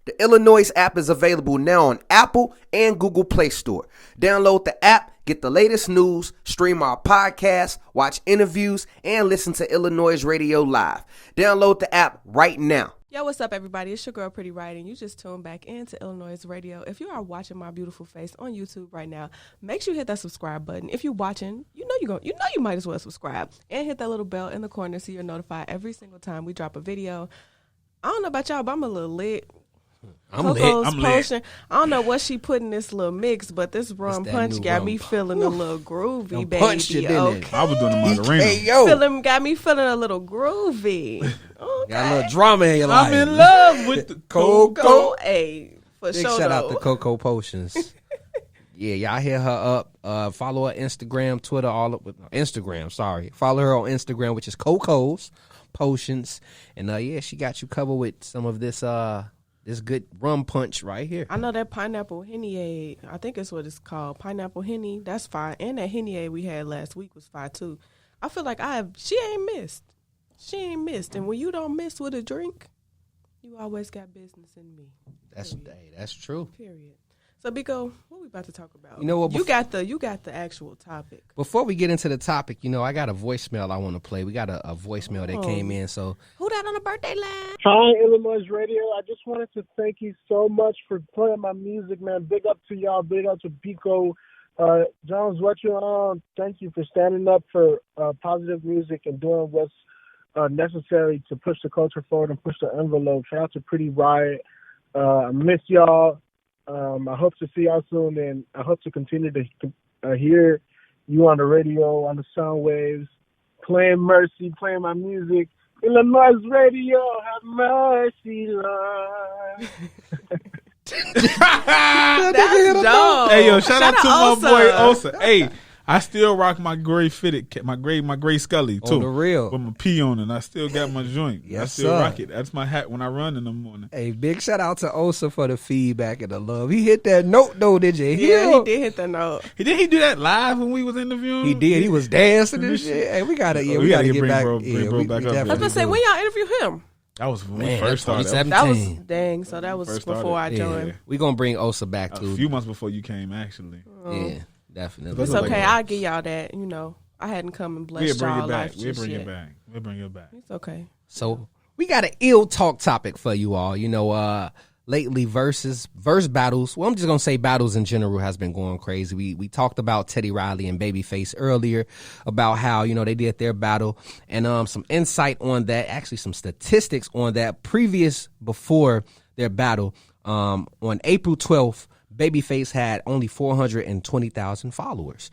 The iLLANOiZE app is available now on Apple and Google Play Store. Download the app, get the latest news, stream our podcasts, watch interviews, and listen to iLLANOiZE Radio live. Download the app right now. Yo, what's up, everybody? It's your girl, Pretty Right, and you just tuned back into iLLANOiZE Radio. If you are watching my beautiful face on YouTube right now, make sure you hit that subscribe button. If you're watching, you might as well subscribe and hit that little bell in the corner so you're notified every single time we drop a video. I don't know about y'all, but I'm a little lit. I'm Coco's lit. potion. I don't know what she put in this little mix, but this rum punch got me feeling a little groovy, baby. Punched you, didn't it? I was doing the Macarena. Got me feeling a little groovy. Okay. Got a little drama in your life. I'm in love with the Coco. Hey, for Big sure. shout out to Coco Potions. Yeah, y'all hit her up. Follow her Instagram, Twitter, Instagram. Sorry, follow her on Instagram, which is Coco's Potions, and yeah, she got you covered with some of this this good rum punch right here. I know that pineapple Henny, I think that's what it's called, pineapple Henny. That's fire, and that Henny we had last week was fire too. I feel like she ain't missed, and when you don't miss with a drink, you always got business in me. That's true. Period. So, Biko, what we about to talk about? You know what? You got the actual topic. Before we get into the topic, I got a voicemail I want to play. We got a voicemail that came in. So who that on the birthday line? Hi, iLLANOiZE Radio. I just wanted to thank you so much for playing my music, man. Big up to y'all. Big up to Biko. Jones, what you on? Thank you for standing up for positive music and doing what's necessary to push the culture forward and push the envelope. Shout out to Pretty Riot. I miss y'all. I hope to see y'all soon, and I hope to continue to hear you on the radio, on the sound waves, playing Mercy, playing my music. iLLANOiZE Radio, have mercy, Lord. That's dope. Hey, yo, shout out to my Osa. boy Osa. Hey, I still rock my gray fitted, my gray Scully too. On the real. With my P on it, and I still got my joint. Yes, I still sir. rock it. That's my hat when I run in the morning. hey, big shout out to Osa for the feedback and the love. He hit that note though, did you hear? Yeah, he did hit the note. Did he do that live when we was interviewing? He did. He was dancing and shit. Hey, we gotta get bring back. bro back up I was here. going to say, when y'all interview him? That was when we Man, first started. 2017. That was, dang, so that was First before I started. joined. Yeah, we gonna bring Osa back A too. few months before you came, actually. Yeah, definitely. It's That's okay. okay. I'll give y'all that. I hadn't come and We'll blessed bring y'all it back. life We'll just bring yet. it back. We'll bring it back. It's okay. So we got an ill talk topic for you all. Lately verse battles. Well, I'm just gonna say battles in general has been going crazy. We talked about Teddy Riley and Babyface earlier about how they did their battle and some insight on that. Actually, some statistics on that before their battle. On April 12th, Babyface had only 420,000 followers.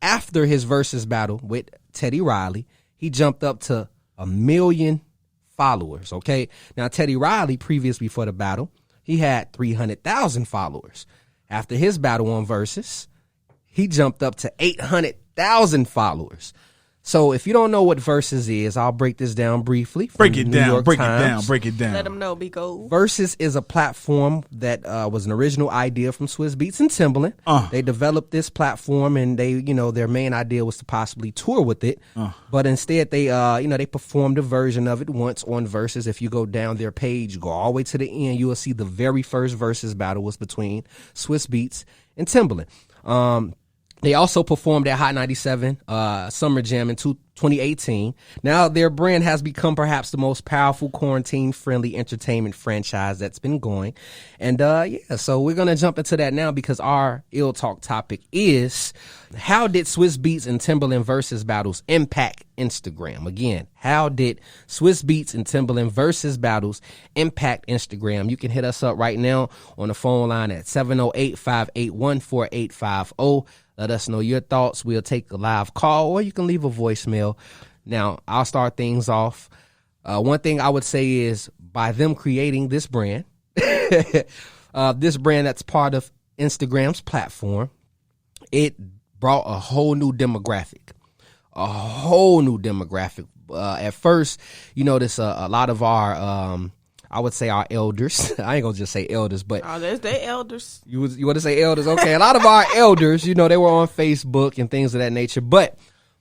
After his versus battle with Teddy Riley, he jumped up to 1 million followers. Okay, now Teddy Riley, previous before the battle, he had 300,000 followers. After his battle on Versus, he jumped up to 800,000 followers. So if you don't know what Versus is, I'll break this down briefly. Break it down. Break it down. Let them know, Biko. Versus is a platform that was an original idea from Swizz Beatz and Timbaland. They developed this platform, and their main idea was to possibly tour with it. But instead, they performed a version of it once on Versus. If you go down their page, go all the way to the end, you will see the very first Versus battle was between Swizz Beatz and Timbaland. They also performed at Hot 97 Summer Jam in 2018. Now their brand has become perhaps the most powerful quarantine-friendly entertainment franchise that's been going. And so we're going to jump into that now because our ill talk topic is, how did Swizz Beatz and Timbaland versus battles impact Instagram? Again, how did Swizz Beatz and Timbaland versus battles impact Instagram? You can hit us up right now on the phone line at 708-581-4850. Let us know your thoughts. We'll take a live call, or you can leave a voicemail. Now, I'll start things off. One thing I would say is, by them creating this brand, this brand that's part of Instagram's platform, it brought a whole new demographic. At first, you notice a lot of our I would say our elders. I ain't gonna just say elders, but They elders. you want to say elders? Okay, a lot of our elders, they were on Facebook and things of that nature. But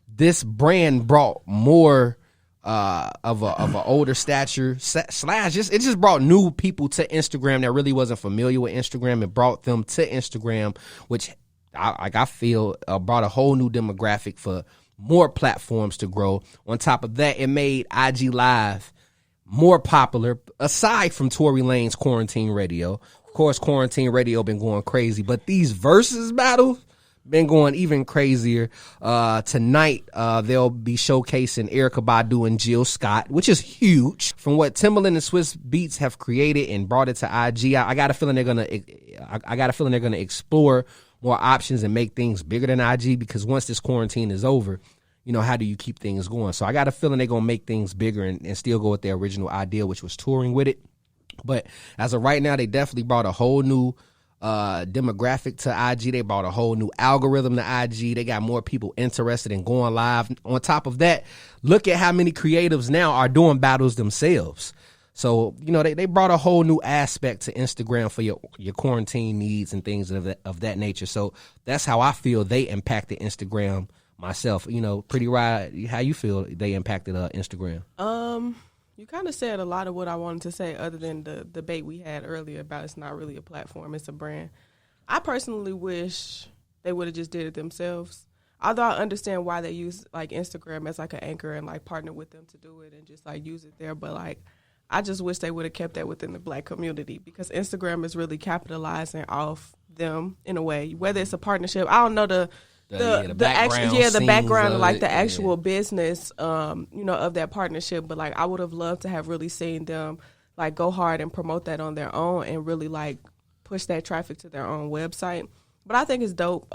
this brand brought more of a older stature slash just it just brought new people to Instagram that really wasn't familiar with Instagram. It brought them to Instagram, which I feel brought a whole new demographic for more platforms to grow. On top of that, it made IG Live more popular, aside from Tory Lanez Quarantine Radio. Of course, Quarantine Radio been going crazy, but these versus battles been going even crazier. Tonight, they'll be showcasing Erykah Badu and Jill Scott, which is huge. From what Timbaland and Swizz Beatz have created and brought it to IG, I got a feeling they're gonna explore more options and make things bigger than IG, because once this quarantine is over, you know, how do you keep things going? So I got a feeling they're going to make things bigger and still go with their original idea, which was touring with it. But as of right now, they definitely brought a whole new demographic to IG. They brought a whole new algorithm to IG. They got more people interested in going live. On top of that, look at how many creatives now are doing battles themselves. So, you know, they brought a whole new aspect to Instagram for your quarantine needs and things of that nature. So that's how I feel they impacted Instagram myself. You know, Pretty Ride, how you feel they impacted Instagram? You kind of said a lot of what I wanted to say, other than the debate we had earlier about it's not really a platform, it's a brand. I personally wish they would have just did it themselves. Although I understand why they use like Instagram as like an anchor and like partner with them to do it and just like use it there, but like I just wish they would have kept that within the Black community, because Instagram is really capitalizing off them in a way. Whether it's a partnership, I don't know the background of like the actual business, you know, of that partnership. But like I would have loved to have really seen them like go hard and promote that on their own and really like push that traffic to their own website. But I think it's dope.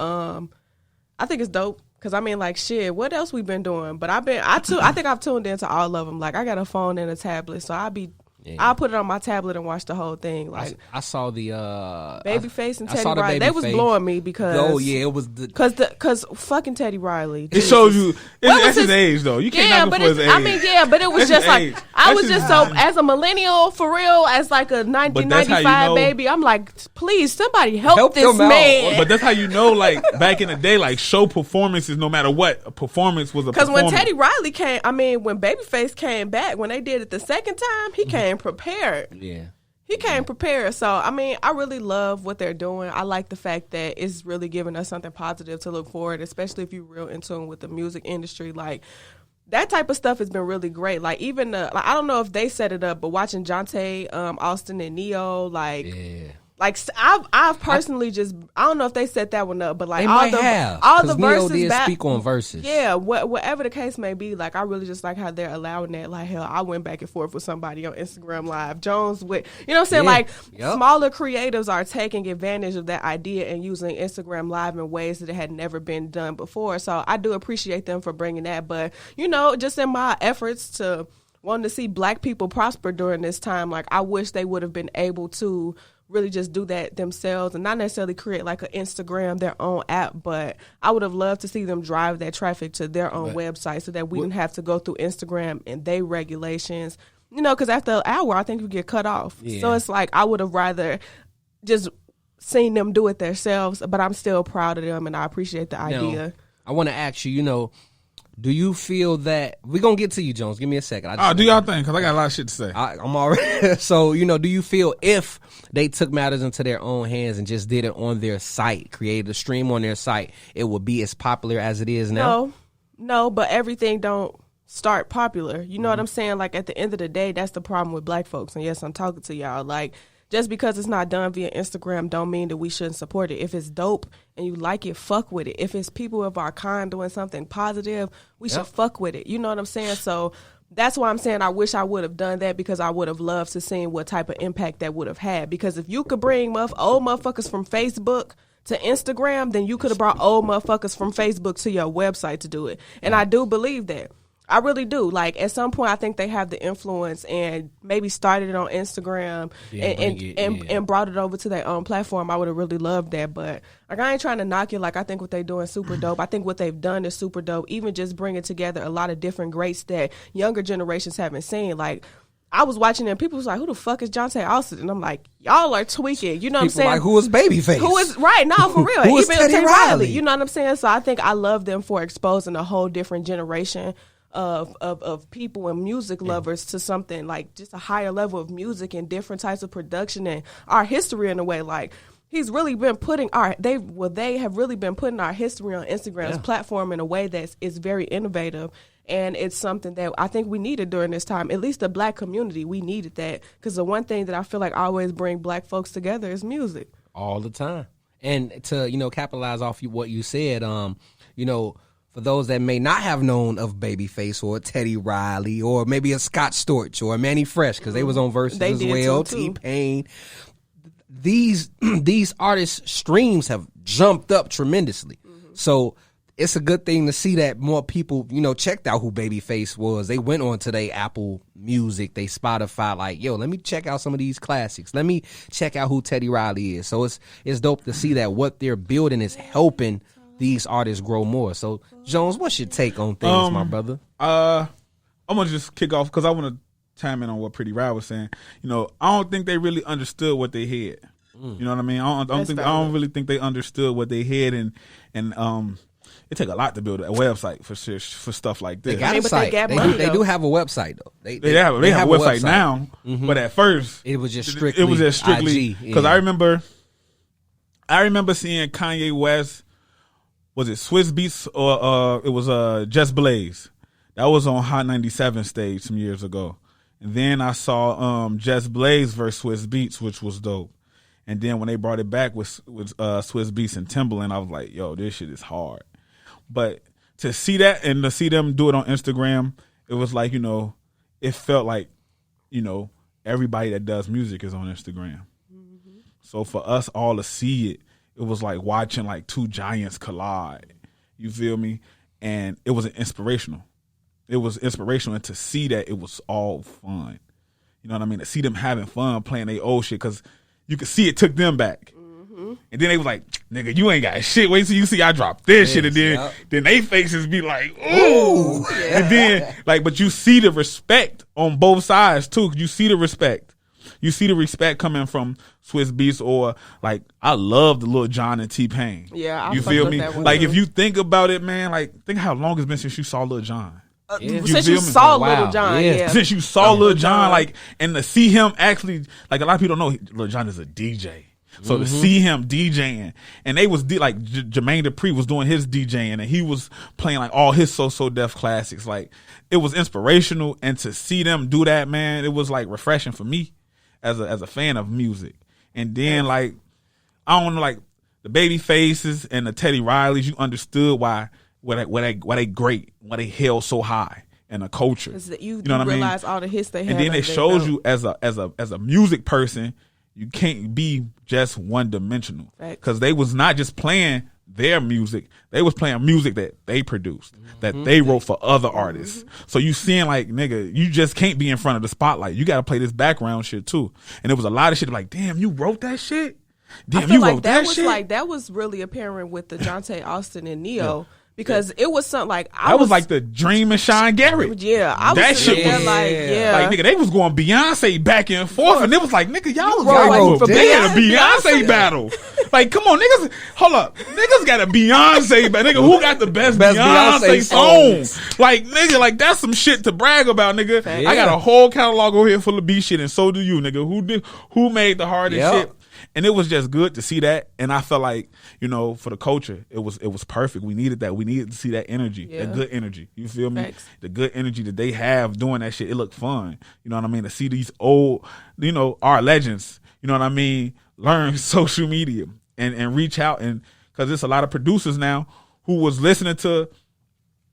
Because, I mean, like, shit, what else we been doing? But I think I've tuned into all of them. Like, I got a phone and a tablet, so I'll put it on my tablet and watch the whole thing. Like I saw the Babyface and Teddy Riley. They was blowing me because it was because fucking Teddy Riley. It shows you that's his age though. You can't knock him for his age. I mean, yeah, but it was just like I was just so as a millennial for real, as like a 1995 baby. I'm like, please, somebody help this man. But that's how you know, like back in the day, like show performances, no matter what, a performance was a performance. Because when Teddy Riley came, I mean, when Babyface came back, when they did it the second time, he came prepared. Yeah. He came prepared. So, I mean, I really love what they're doing. I like the fact that it's really giving us something positive to look forward, especially if you're real in tune with the music industry. Like, that type of stuff has been really great. Like, even I don't know if they set it up, but watching Jonte, Austin, and Neo, like... Yeah. Like I've personally I don't know if they set that one up, but like all the verses did speak on verses. Yeah, whatever the case may be, like I really just like how they're allowing that. Like hell, I went back and forth with somebody on Instagram Live. Jones with, you know what I'm saying? Like smaller creatives are taking advantage of that idea and using Instagram Live in ways that it had never been done before. So I do appreciate them for bringing that. But you know, just in my efforts to wanting to see Black people prosper during this time, like I wish they would have been able to really just do that themselves and not necessarily create like an Instagram, their own app, but I would have loved to see them drive that traffic to their own website so that we didn't have to go through Instagram and their regulations, you know, because after an hour, I think we get cut off. Yeah. So it's like I would have rather just seen them do it themselves, but I'm still proud of them and I appreciate the idea. Now, I want to ask you, you know, do you feel that we're going to get to you, Jones? Give me a second. Do y'all think? Because I got a lot of shit to say. I'm already. So, you know, do you feel if they took matters into their own hands and just did it on their site, created a stream on their site, it would be as popular as it is now? No, but everything don't start popular. You know what I'm saying? Like at the end of the day, that's the problem with Black folks. And yes, I'm talking to y'all. Like, just because it's not done via Instagram don't mean that we shouldn't support it. If it's dope and you like it, fuck with it. If it's people of our kind doing something positive, we should fuck with it. You know what I'm saying? So that's why I'm saying I wish I would have done that, because I would have loved to see what type of impact that would have had. Because if you could bring old motherfuckers from Facebook to Instagram, then you could have brought old motherfuckers from Facebook to your website to do it. And I do believe that. I really do. Like at some point, I think they have the influence and maybe started it on Instagram and brought it over to their own platform. I would have really loved that. But like, I ain't trying to knock it. Like, I think what they're doing is super dope. I think what they've done is super dope. Even just bringing together a lot of different greats that younger generations haven't seen. Like, I was watching it and people was like, who the fuck is Jonte Austin? And I'm like, y'all are tweaking. You know what I'm saying? Like, who is Babyface? Who is, right, no, for real. Who is Teddy Riley? You know what I'm saying? So I think I love them for exposing a whole different generation of people and music lovers to something like just a higher level of music and different types of production and our history in a way. Like he's really been putting they have really been putting our history on Instagram's platform in a way that is very innovative. And it's something that I think we needed during this time. At least the Black community, we needed that. Because the one thing that I feel like always bring Black folks together is music. All the time. And to, capitalize off what you said, for those that may not have known of Babyface or Teddy Riley or maybe a Scott Storch or a Manny Fresh, because they was on Verzuz as well, T-Pain. These artists' streams have jumped up tremendously. So it's a good thing to see that more people, checked out who Babyface was. They went on to their Apple Music, they Spotify, like, yo, let me check out some of these classics. Let me check out who Teddy Riley is. So it's dope to see that what they're building is helping these artists grow more. So, Jones, what's your take on things, my brother? I'm going to just kick off because I want to chime in on what Pretty Rad was saying. I don't think they really understood what they had. You know what I mean? I don't really think they understood what they had, and it take a lot to build a website for stuff like this. They got a site. They do have a website though. They have a website now, but at first it was just strictly because I remember seeing Kanye West. Was it Swizz Beatz or it was Just Blaze? That was on Hot 97 stage some years ago, and then I saw Just Blaze versus Swizz Beatz, which was dope. And then when they brought it back with Swizz Beatz and Timbaland, I was like, yo, this shit is hard. But to see that and to see them do it on Instagram, it was like, it felt like, everybody that does music is on Instagram. Mm-hmm. So for us all to see it, it was like watching like two giants collide. You feel me? And it was inspirational. It was inspirational, and to see that it was all fun. You know what I mean? To see them having fun playing their old shit, because you could see it took them back. Mm-hmm. And then they was like, nigga, you ain't got shit. Wait till you see I drop this shit. And then they faces be like, ooh. Yeah. And then, but you see the respect on both sides, too. You see the respect. You see the respect coming from Swizz Beatz, or I love the Lil Jon and T-Pain. Yeah, you feel me? If you think about it, man, think how long it's been since you saw Lil Jon. Since you saw Lil Jon, yeah. Since you saw Lil Jon, and to see him actually, a lot of people don't know Lil Jon is a DJ. So to see him DJing, and they was Jermaine Dupri was doing his DJing, and he was playing all his So Def classics. It was inspirational, and to see them do that, man, it was refreshing for me as a fan of music. And then I don't know, the Baby Faces and the Teddy Rileys, you understood why they great, why they held so high in the culture. You know what realize I mean? All the hits they had. And then it shows you as a music person, you can't be just one dimensional, because they was not just playing their music; they was playing music that they produced, that they wrote for other artists. So you seeing nigga, you just can't be in front of the spotlight. You got to play this background shit too. And there was a lot of shit damn, you wrote that shit. Damn, you wrote that shit. That was really apparent with the Jonte Austin and Neo. Yeah. Because it was something I was the Dream and Sean Garrett. Yeah, I was that shit was nigga, they was going Beyonce back and forth, and it was nigga, y'all was prepared a Beyonce battle. Come on, niggas, hold up, niggas got a Beyonce battle. Nigga, who got the best Beyonce song? Nigga, that's some shit to brag about, nigga. Yeah. I got a whole catalog over here full of B shit, and so do you, nigga. Who made the hardest shit? And it was just good to see that, and I felt for the culture, it was perfect. We needed that. We needed to see that energy, that good energy. You feel me? Thanks. The good energy that they have doing that shit. It looked fun. You know what I mean? To see these old, our legends. You know what I mean? Learn social media and reach out, and because there's a lot of producers now who was listening to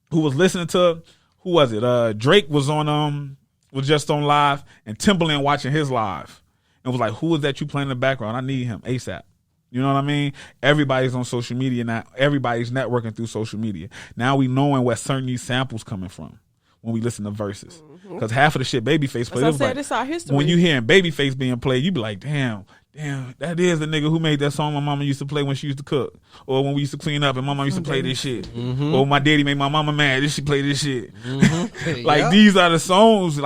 who was it? Drake was was just on live, and Timbaland watching his live. And was who is that you playing in the background? I need him ASAP. You know what I mean? Everybody's on social media now. Everybody's networking through social media. Now we knowing where certain these samples coming from when we listen to Verzuz. Because half of the shit Babyface played. It's our history. When you hearing Babyface being played, you be like, damn, that is the nigga who made that song my mama used to play when she used to cook. Or when we used to clean up and my mama used to play this shit. Mm-hmm. Or my daddy made my mama mad, she play this shit. Mm-hmm. These are the songs,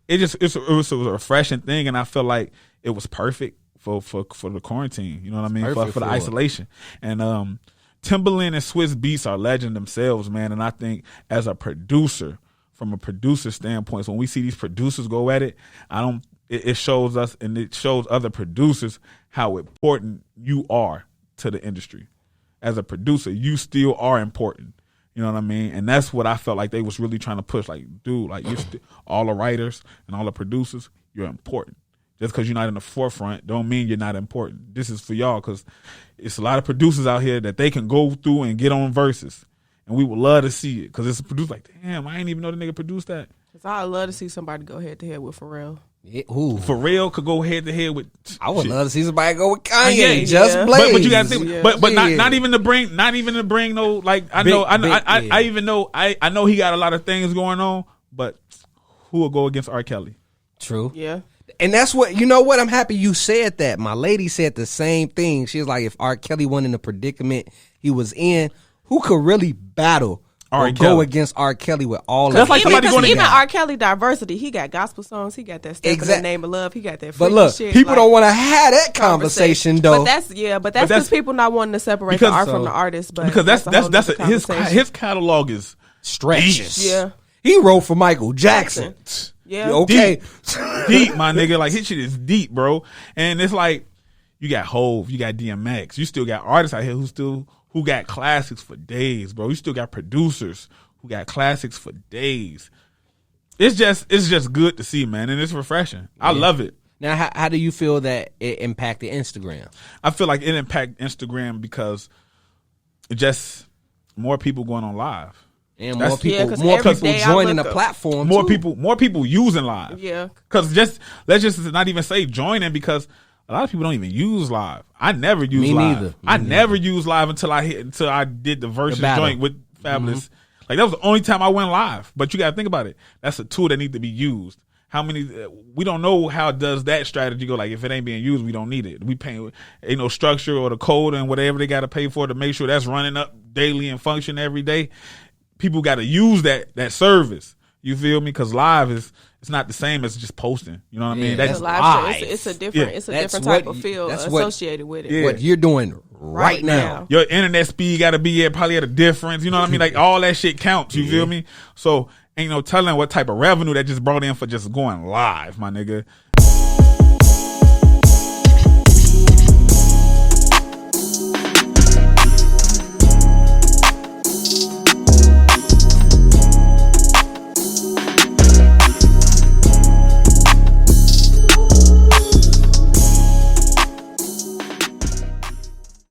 it was a refreshing thing, and I feel like it was perfect for the quarantine. You know what I mean? For the isolation. And Timbaland and Swizz Beatz are legend themselves, man. And I think as a producer, from a producer standpoint. So when we see these producers go at it, it shows us and it shows other producers how important you are to the industry. As a producer, you still are important. You know what I mean? And that's what I felt like they was really trying to push. Like, dude, like all the writers and all the producers, you're important. Just because you're not in the forefront don't mean you're not important. This is for y'all because it's a lot of producers out here that they can go through and get on verses. And we would love to see it because it's a producer like, damn, I ain't even know the nigga produced that. Because I'd love to see somebody go head to head with Pharrell. Who? Pharrell could go head to head with. I would love to see somebody go with Kanye. Yeah. Just Blaze. But you got to think. But not even to bring no like. I know he got a lot of things going on. But who will go against R. Kelly? True. Yeah. And that's what, you know what? I'm happy you said that. My lady said the same thing. She was like, if R. Kelly wasn't in the predicament he was in, who could really battle or go against R. Kelly with all of like even R. Kelly diversity, he got gospel songs, he got that Step in the Name of Love, he got that freaky But look, shit, people don't want to have that conversation though. But that's because people not wanting to separate the art from the artist. But because his catalog is stretches. Yeah, he wrote for Michael Jackson. Yeah, okay, deep, my nigga. Like his shit is deep, bro. And it's like you got Hove, you got DMX, you still got artists out here who got classics for days, bro. You still got producers who got classics for days. It's just good to see, man, and it's refreshing. Yeah. I love it. Now, how do you feel that it impacted Instagram? I feel like it impacted Instagram because it just more people going on live. And more people joining the platform. More people using live. Yeah. Because let's just not even say joining because a lot of people don't even use live. I never use live. Neither. I never used live until I did the Verzuz joint with Fabulous. Mm-hmm. Like that was the only time I went live. But you got to think about it. That's a tool that needs to be used. How many? We don't know how does that strategy go. Like if it ain't being used, we don't need it. We pay ain't no structure or the code and whatever they got to pay for to make sure that's running up daily and function every day. People got to use that service. You feel me? Because live it's not the same as just posting. You know what I mean? That's live. It's a different type of feel associated with it. Yeah. What you're doing right now. Your internet speed got to be probably at a difference. You know what I mean? Like all that shit counts. You feel me? So ain't no telling what type of revenue that just brought in for just going live, my nigga.